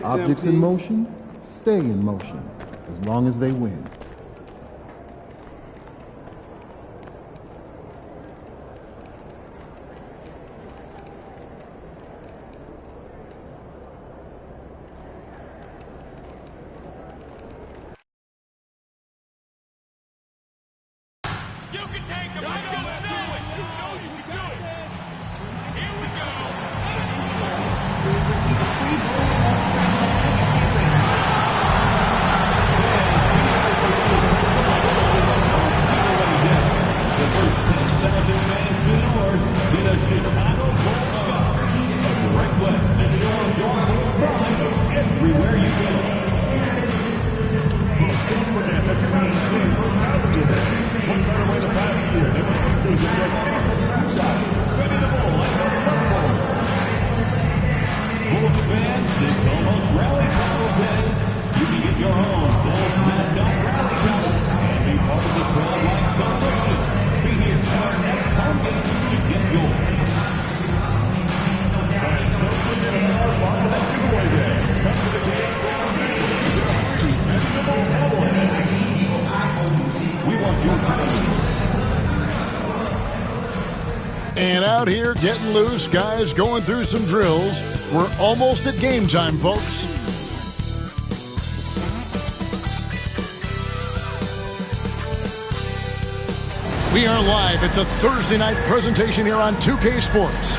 Objects in motion stay in motion as long as they win. You can take him. I don't know it. You know you can do it. Here we go. The first 10,000 fans indoors in a Chicago Bulls scar. A great way to show your Bulls pride everywhere you go. Don't forget that you're not playing for power today. One better way to pass the year than one season was ready to bowl like the Timberwolves. Bulls fans, it's almost rally towel day. You can get your own Bulls mascot rally towel and be part of the crowd-like celebration. Be here for our next home game to get yours. And don't forget our part of that giveaway day. Come to the game. We want your time. And out here getting loose, guys going through some drills. We're almost at game time, folks. We are live. It's a Thursday night presentation here on 2K Sports.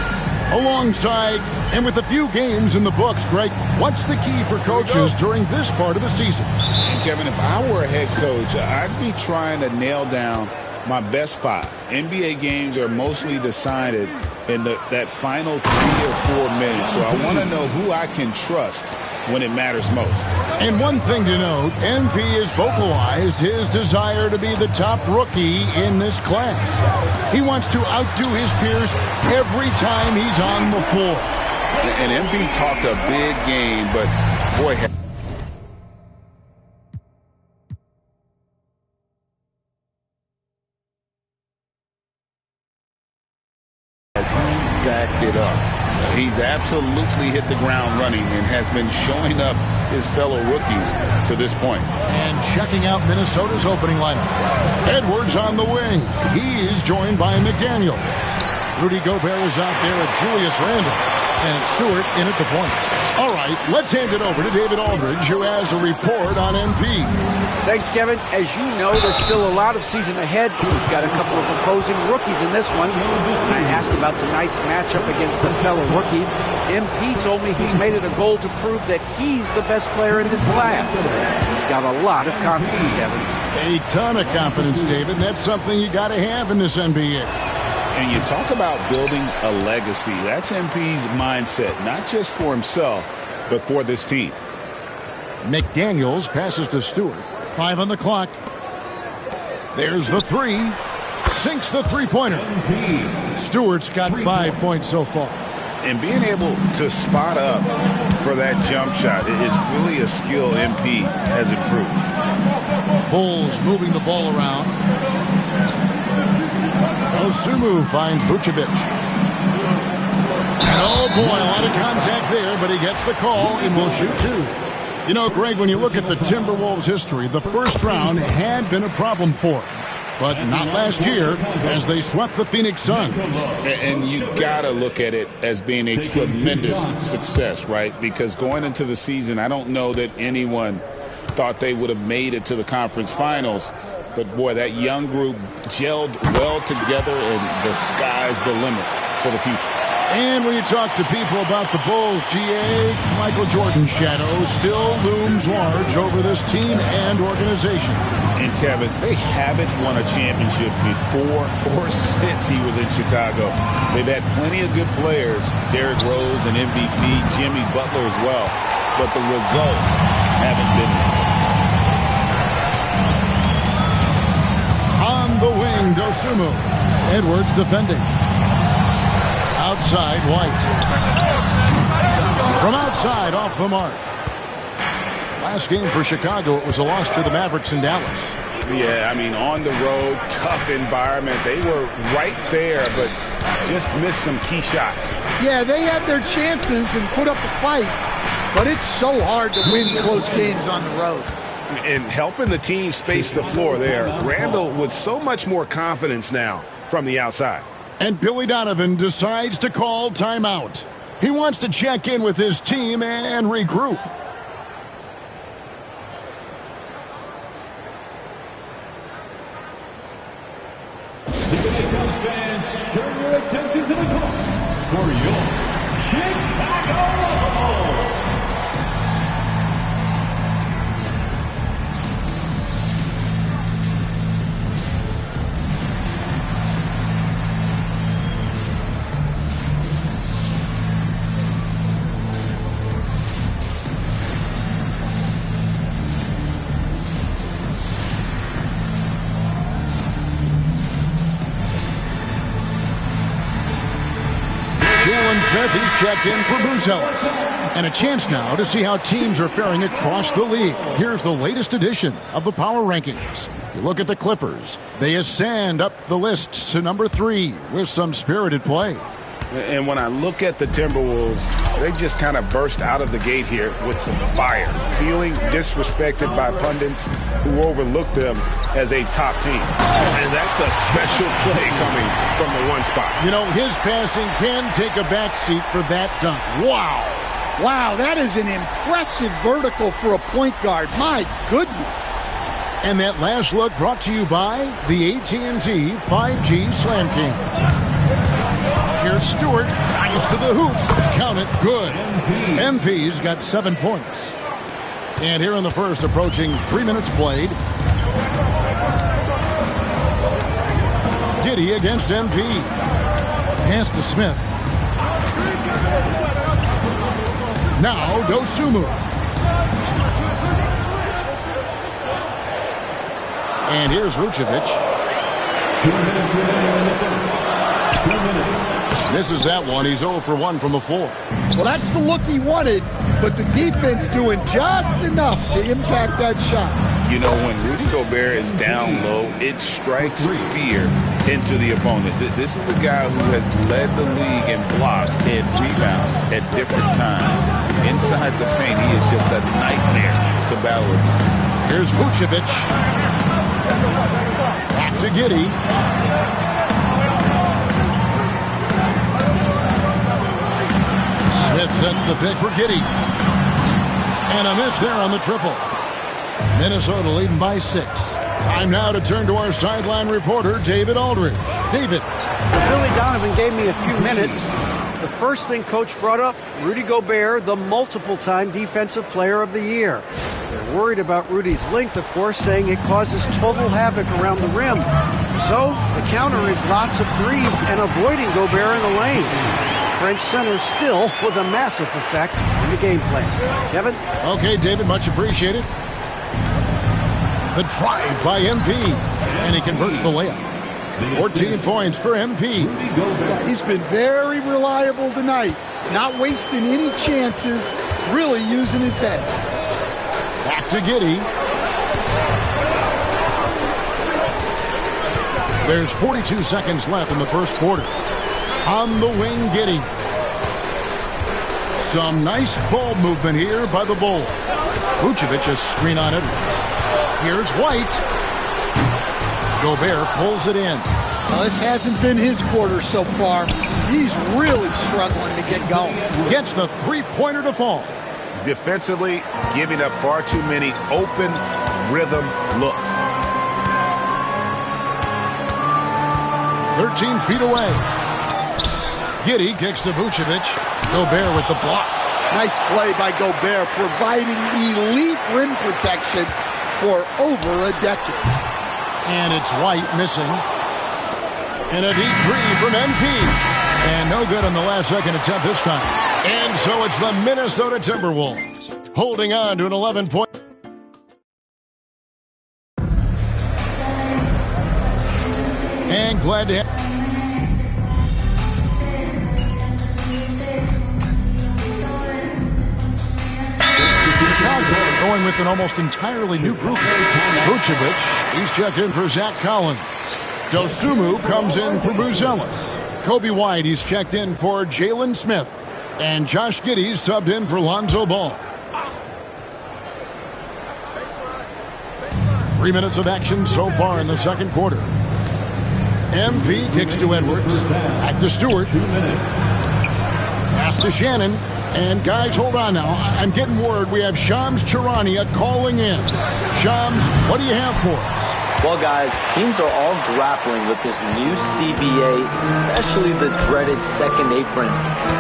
Alongside, and with a few games in the books, Greg, what's the key for coaches during this part of the season? And Kevin, if I were a head coach, I'd be trying to nail down my best 5. NBA games are mostly decided in that final 3 or 4 minutes. So I want to know who I can trust when it matters most. And one thing to note, MP has vocalized his desire to be the top rookie in this class. He wants to outdo his peers every time he's on the floor. And MP talked a big game, but boy, has he backed it up. He's absolutely hit the ground running and has been showing up his fellow rookies to this point. And checking out Minnesota's opening lineup. Edwards on the wing. He is joined by McDaniel. Rudy Gobert is out there with Julius Randle. And Stewart in at the point. All right, let's hand it over to David Aldridge, who has a report on MP. Thanks, Kevin. As you know, there's still a lot of season ahead. We've got a couple of opposing rookies in this one. When I asked about tonight's matchup against the fellow rookie, MP told me he's made it a goal to prove that he's the best player in this class. He's got a lot of confidence, Kevin. A ton of confidence, David. That's something you got to have in this NBA. And you talk about building a legacy. That's MP's mindset, not just for himself, but for this team. McDaniels passes to Stewart. 5 on the clock. There's the 3. Sinks the three-pointer. Stewart's got 5 points so far. And being able to spot up for that jump shot is really a skill MP has improved. Bulls moving the ball around. Osumu finds Vucevic. And oh boy, a lot of contact there, but he gets the call and will shoot 2. You know, Greg, when you look at the Timberwolves' history, the first round had been a problem for them. But not last year, as they swept the Phoenix Suns. And you got to look at it as being a tremendous success, right? Because going into the season, I don't know that anyone thought they would have made it to the conference finals. But, boy, that young group gelled well together, and the sky's the limit for the future. And when you talk to people about the Bulls, GA, Michael Jordan's shadow still looms large over this team and organization. And, Kevin, they haven't won a championship before or since he was in Chicago. They've had plenty of good players, Derrick Rose and MVP, Jimmy Butler as well. But the results haven't been there. On the wing, Dosunmu. Edwards defending. Outside, White. From outside, off the mark. Last game for Chicago, it was a loss to the Mavericks in Dallas. Yeah, I mean, on the road, tough environment. They were right there, but just missed some key shots. Yeah, they had their chances and put up a fight, but it's so hard to win close games on the road. And helping the team space the floor there. Randall with so much more confidence now from the outside. And Billy Donovan decides to call timeout. He wants to check in with his team and regroup. Fans, turn your attention to the court for your Chicago Bulls. Smith, he's checked in for Bruce Ellis. And a chance now to see how teams are faring across the league. Here's the latest edition of the Power Rankings. You look at the Clippers. They ascend up the list to number 3 with some spirited play. And when I look at the Timberwolves, they just kind of burst out of the gate here with some fire, feeling disrespected by pundits who overlook them as a top team. And that's a special play coming from the one spot. You know, his passing can take a backseat for that dunk. Wow. Wow, that is an impressive vertical for a point guard. My goodness. And that last look brought to you by the AT&T 5G Slam King. Here's Stewart, drives to the hoop. Count it, good. MP's got 7 points. And here in the first, approaching 3 minutes played. Giddey against MP. Pass to Smith. Now Dosunmu. And here's Vucevic. 2 minutes remaining in the first. 2 minutes. Misses that one. He's 0 for 1 from the floor. Well, that's the look he wanted, but the defense doing just enough to impact that shot. You know, when Rudy Gobert is down low, it strikes fear into the opponent. This is a guy who has led the league in blocks and rebounds at different times. Inside the paint, he is just a nightmare to battle against. Here's Vucevic. Back to Giddey. Smith sets the pick for Giddey. And a miss there on the triple. Minnesota leading by 6. Time now to turn to our sideline reporter, David Aldridge. David. Billy Donovan gave me a few minutes. The first thing Coach brought up, Rudy Gobert, the multiple-time Defensive Player of the Year. They're worried about Rudy's length, of course, saying it causes total havoc around the rim. So the counter is lots of threes and avoiding Gobert in the lane. French center still with a massive effect in the game plan. Kevin? Okay, David, much appreciated. The drive by MP, and he converts the layup. 14 points for MP. He's been very reliable tonight, not wasting any chances, really using his head. Back to Giddey. There's 42 seconds left in the first quarter. On the wing, Giddey. Some nice ball movement here by the Bulls. Vucevic a screen on Edwards. Here's White. Gobert pulls it in. Well, this hasn't been his quarter so far. He's really struggling to get going. Gets the three-pointer to fall. Defensively, giving up far too many open rhythm looks. 13 feet away. Giddey kicks to Vucevic. Gobert with the block. Nice play by Gobert, providing elite rim protection for over a decade. And it's White missing. And a deep three from MP. And no good on the last second attempt this time. And so it's the Minnesota Timberwolves holding on to an 11-point. And glad to have. Going with an almost entirely new group. Vucevic, he's checked in for Zach Collins. Dosunmu comes in for Buzelis. Kobe White, he's checked in for Jalen Smith. And Josh Giddey's subbed in for Lonzo Ball. 3 minutes of action so far in the second quarter. MP kicks to Edwards. Back to Stewart. Pass to Shannon. And guys, hold on now. I'm getting word we have Shams Charania calling in. Shams, what do you have for us? Well, guys, teams are all grappling with this new CBA, especially the dreaded second apron.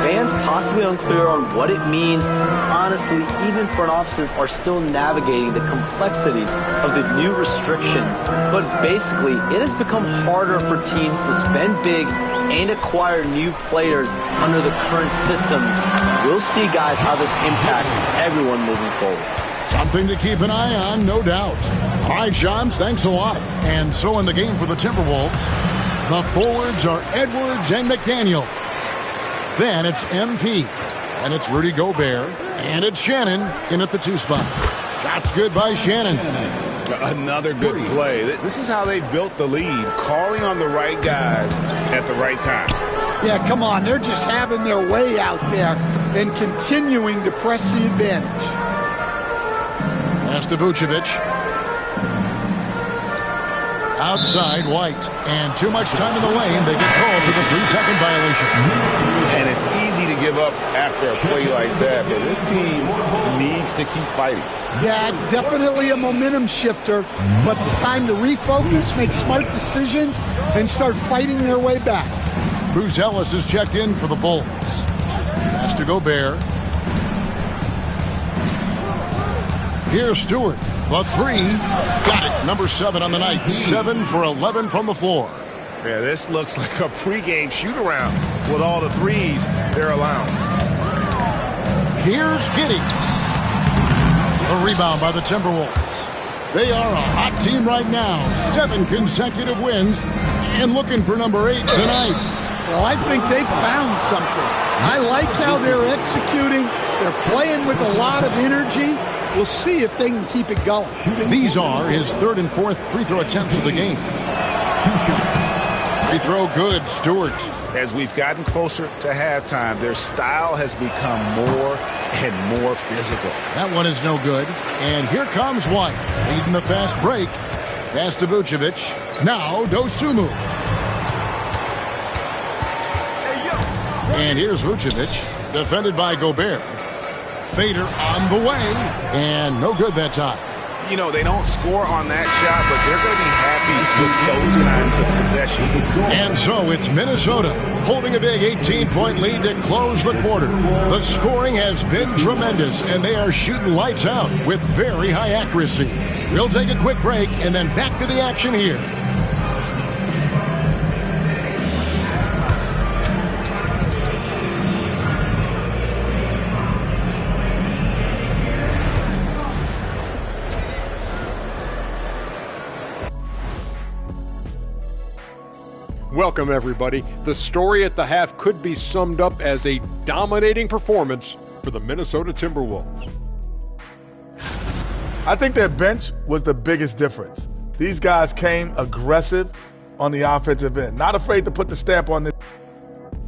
Fans possibly unclear on what it means. Honestly, even front offices are still navigating the complexities of the new restrictions. But basically, it has become harder for teams to spend big and acquire new players under the current systems. We'll see, guys, how this impacts everyone moving forward. Something to keep an eye on, no doubt. All right, Shams, thanks a lot. And so in the game for the Timberwolves, the forwards are Edwards and McDaniel. Then it's MP. And it's Rudy Gobert. And it's Shannon in at the 2 spot. Shots good by Shannon. Another good play. This is how they built the lead, calling on the right guys at the right time. Yeah, come on. They're just having their way out there and continuing to press the advantage. Pass to Vucevic. Outside, White. And too much time in the lane. They get called for the 3-second violation. And it's easy to give up after a play like that, but this team needs to keep fighting. Yeah, it's definitely a momentum shifter, but it's time to refocus, make smart decisions, and start fighting their way back. Buzelis is checked in for the Bulls. Pass to Gobert. Here's Stewart. The 3. Got it. Number 7 on the night. 7 for 11 from the floor. Yeah, this looks like a pregame shoot-around with all the threes they're allowing. Here's Giddey. A rebound by the Timberwolves. They are a hot team right now. 7 consecutive wins and looking for number 8 tonight. Well, I think they've found something. I like how they're executing. They're playing with a lot of energy. We'll see if they can keep it going. These are his 3rd and 4th free throw attempts of the game. Free throw good, Stewart. As we've gotten closer to halftime, their style has become more and more physical. That one is no good. And here comes White, leading the fast break. Pass to Vucevic. Now Dosunmu. And here's Vucevic, defended by Gobert. Fader on the way, and no good that time. You know, they don't score on that shot, but they're going to be happy with those kinds of possessions. And so it's Minnesota holding a big 18-point lead to close the quarter. The scoring has been tremendous, and they are shooting lights out with very high accuracy. We'll take a quick break, and then back to the action here. Welcome, everybody. The story at the half could be summed up as a dominating performance for the Minnesota Timberwolves. I think their bench was the biggest difference. These guys came aggressive on the offensive end, not afraid to put the stamp on this.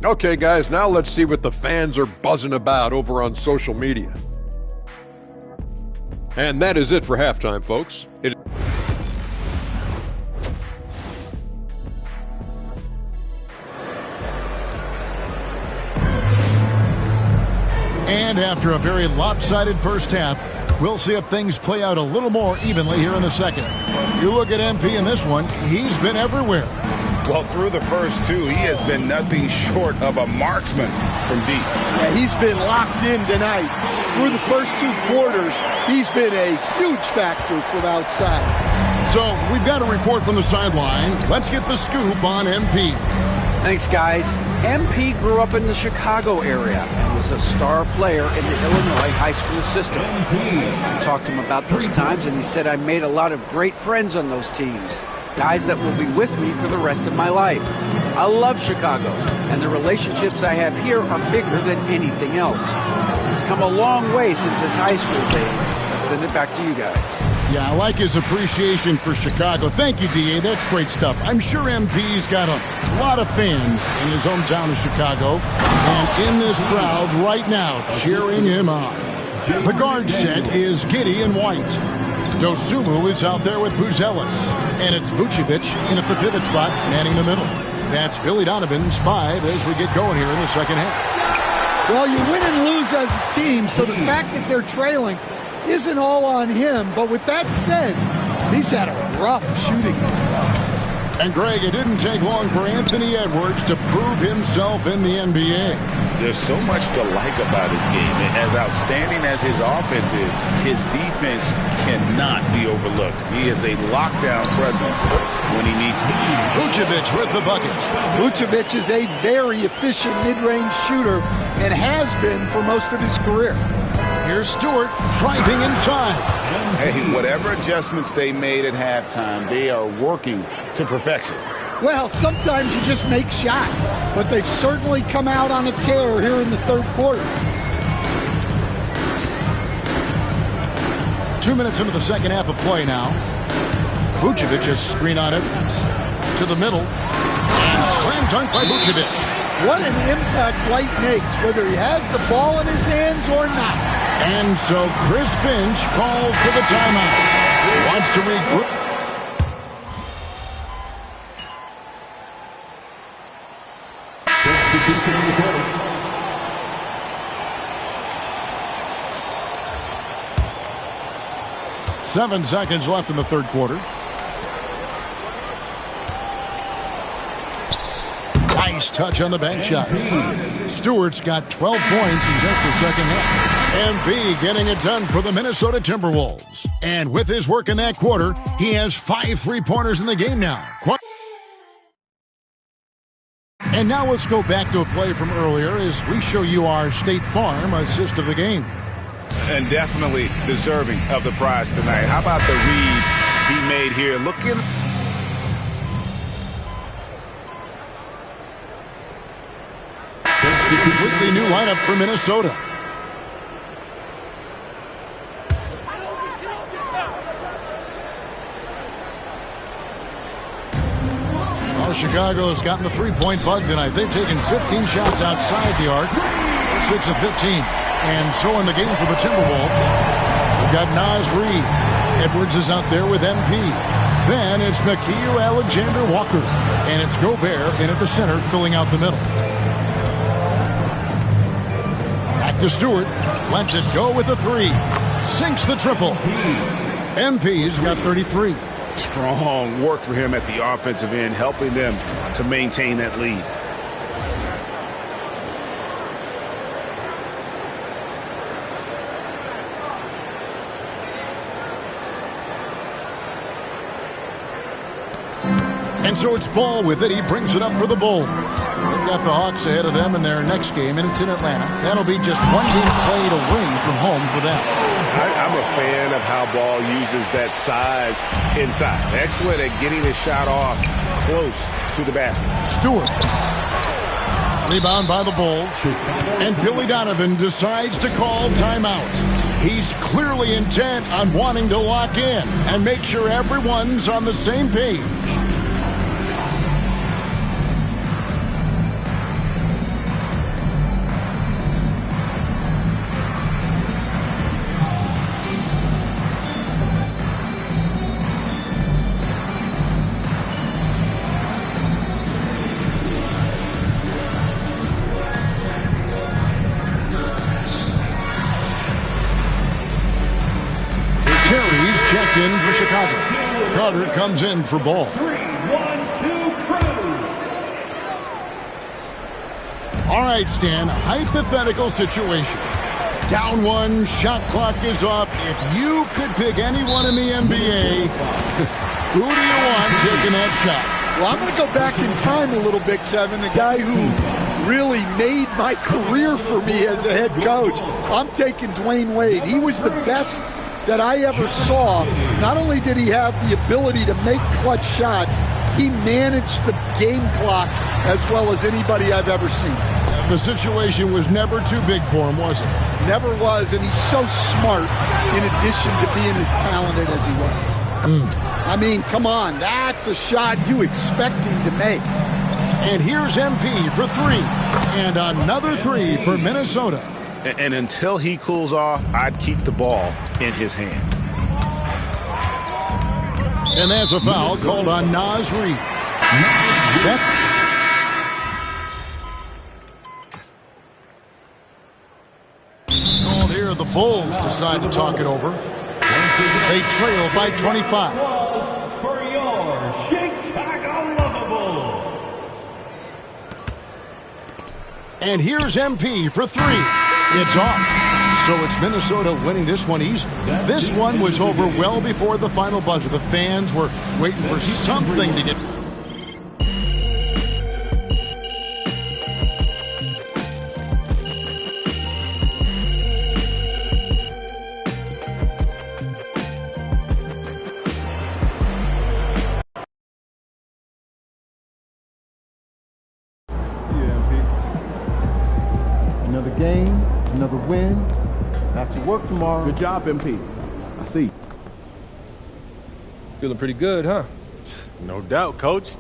Okay, guys, now let's see what the fans are buzzing about over on social media. And that is it for halftime, folks. And after a very lopsided first half, we'll see if things play out a little more evenly here in the second. You look at MP in this one, he's been everywhere. Well, through the first two, he has been nothing short of a marksman from deep. Yeah, he's been locked in tonight. Through the first 2 quarters, he's been a huge factor from outside. So we've got a report from the sideline. Let's get the scoop on MP. Thanks, guys. MP grew up in the Chicago area and was a star player in the Illinois high school system. I talked to him about those times, and he said I made a lot of great friends on those teams. Guys that will be with me for the rest of my life. I love Chicago, and the relationships I have here are bigger than anything else. It's come a long way since his high school days. Let's send it back to you guys. Yeah, I like his appreciation for Chicago. Thank you, D.A. That's great stuff. I'm sure MP's got a lot of fans in his hometown of Chicago, and in this crowd right now cheering him on. The guard set is Giddey in white. Dosumu is out there with Buzelis. And it's Vucevic in at the pivot spot, manning the middle. That's Billy Donovan's 5 as we get going here in the second half. Well, you win and lose as a team, so the fact that they're trailing isn't all on him. But with that said, he's had a rough shooting performance. And Greg, it didn't take long for Anthony Edwards to prove himself in the NBA. There's so much to like about his game. As outstanding as his offense is, his defense cannot be overlooked. He is a lockdown presence when he needs to be. Vucevic with the bucket. Vucevic is a very efficient mid-range shooter and has been for most of his career. Here's Stewart driving inside. Hey, whatever adjustments they made at halftime, they are working to perfection. Well, sometimes you just make shots, but they've certainly come out on a tear here in the third quarter. 2 minutes into the second half of play now. Vucevic is screen on Edwards. To the middle. And slam dunk by Vucevic. What an impact White makes, whether he has the ball in his hands or not. And so Chris Finch calls for the timeout. He wants to regroup. Seven seconds left in the third quarter. Nice touch on the bank shot. Stewart's got 12 points in just the second half. MP getting it done for the Minnesota Timberwolves. And with his work in that quarter, he has 5 3-pointers in the game now. And now let's go back to a play from earlier as we show you our State Farm assist of the game. And definitely deserving of the prize tonight. How about the read he made here? Looking. A completely new lineup for Minnesota. Well, Chicago has gotten the three-point bug tonight. They've taken 15 shots outside the arc. 6 of 15. And so in the game for the Timberwolves, we've got Naz Reid. Edwards is out there with MP. Then it's Mikhail Alexander-Walker. And it's Gobert in at the center, filling out the middle. Back to Stewart. Lets it go with a 3. Sinks the triple. MP's got 33. Strong work for him at the offensive end, helping them to maintain that lead. And so it's Ball with it. He brings it up for the Bulls. They've got the Hawks ahead of them in their next game, and it's in Atlanta. That'll be just one game played away from home for them. I'm a fan of how Ball uses that size inside. Excellent at getting his shot off close to the basket. Stewart. Rebound by the Bulls. And Billy Donovan decides to call timeout. He's clearly intent on wanting to lock in and make sure everyone's on the same page. checked in for Chicago. Carter comes in for Ball. 3-1-2 crew. All right, Stan, hypothetical situation. Down one, shot clock is off. If you could pick anyone in the NBA, who do you want taking that shot? Well, I'm going to go back in time a little bit, Kevin. The guy who really made my career for me as a head coach. I'm taking Dwayne Wade. He was the best that I ever saw. Not only did he have the ability to make clutch shots, he managed the game clock as well as anybody I've ever seen. The situation was never too big for him, was it? Never was, and he's so smart in addition to being as talented as he was. I mean, come on, that's a shot you expect him to make. And here's MP for three. And another three for Minnesota. And until he cools off, I'd keep the ball in his hands. And that's a foul called on Naz Reid. Oh, here the Bulls decide to talk it over. They trail by 25. For your Chicago Bulls. And here's MP for three. It's off. So it's Minnesota winning this one easily. This one was over well before the final buzzer. The fans were waiting for something to get... Another game, another win. Back to work tomorrow. Good job, MP. I see. Feeling pretty good, huh? No doubt, Coach.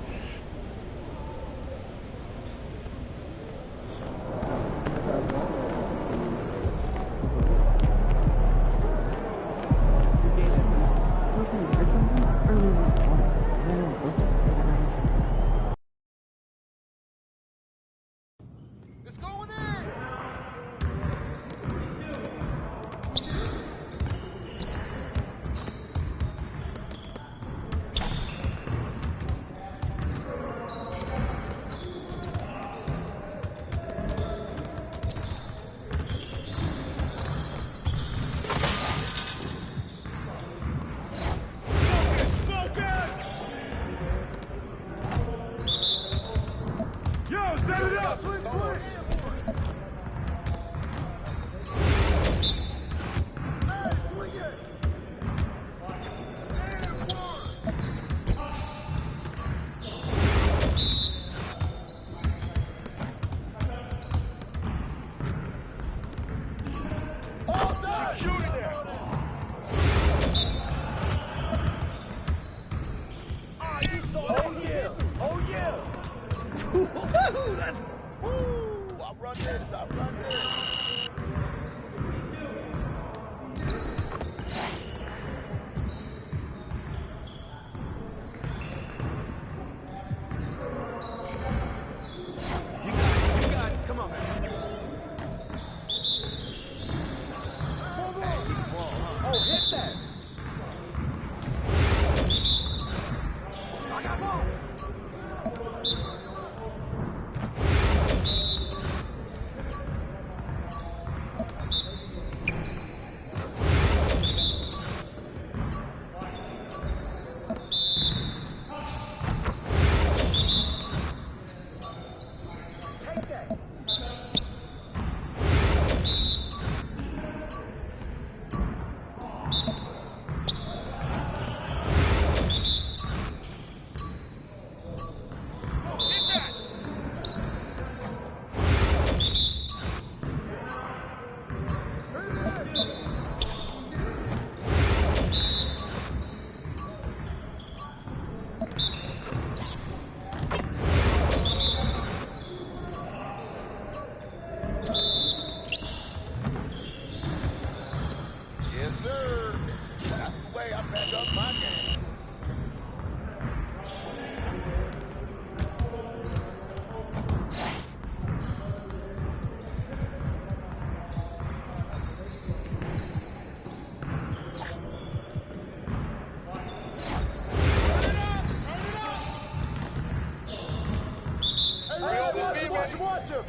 Watch him!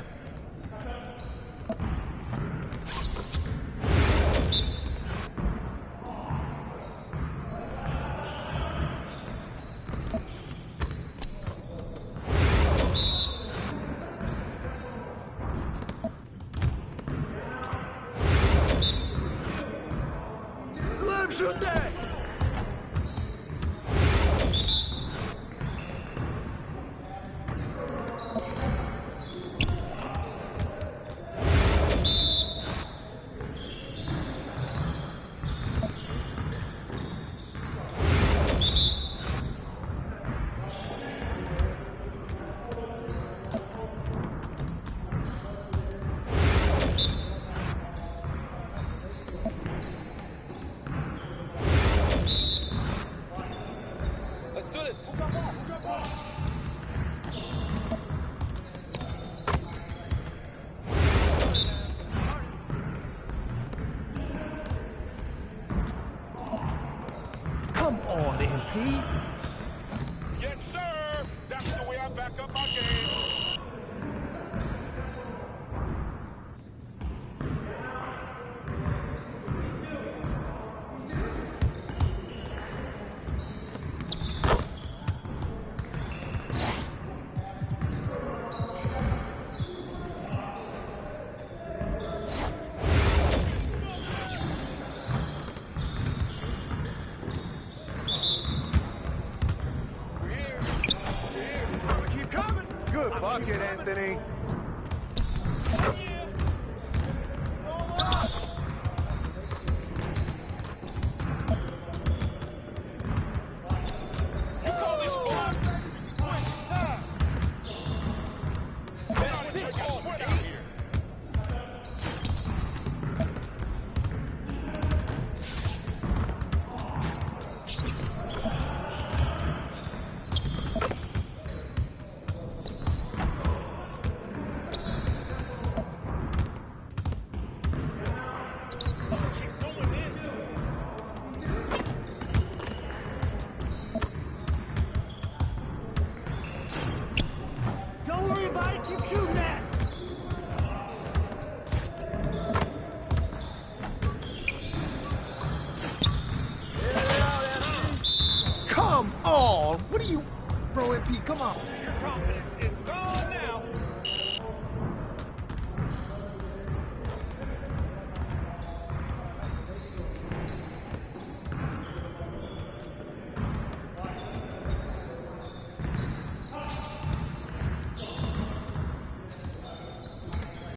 Let him shoot that! Let's do this. Come on, MP. Yes, sir. That's the way I back up my game. Good bucket, Anthony.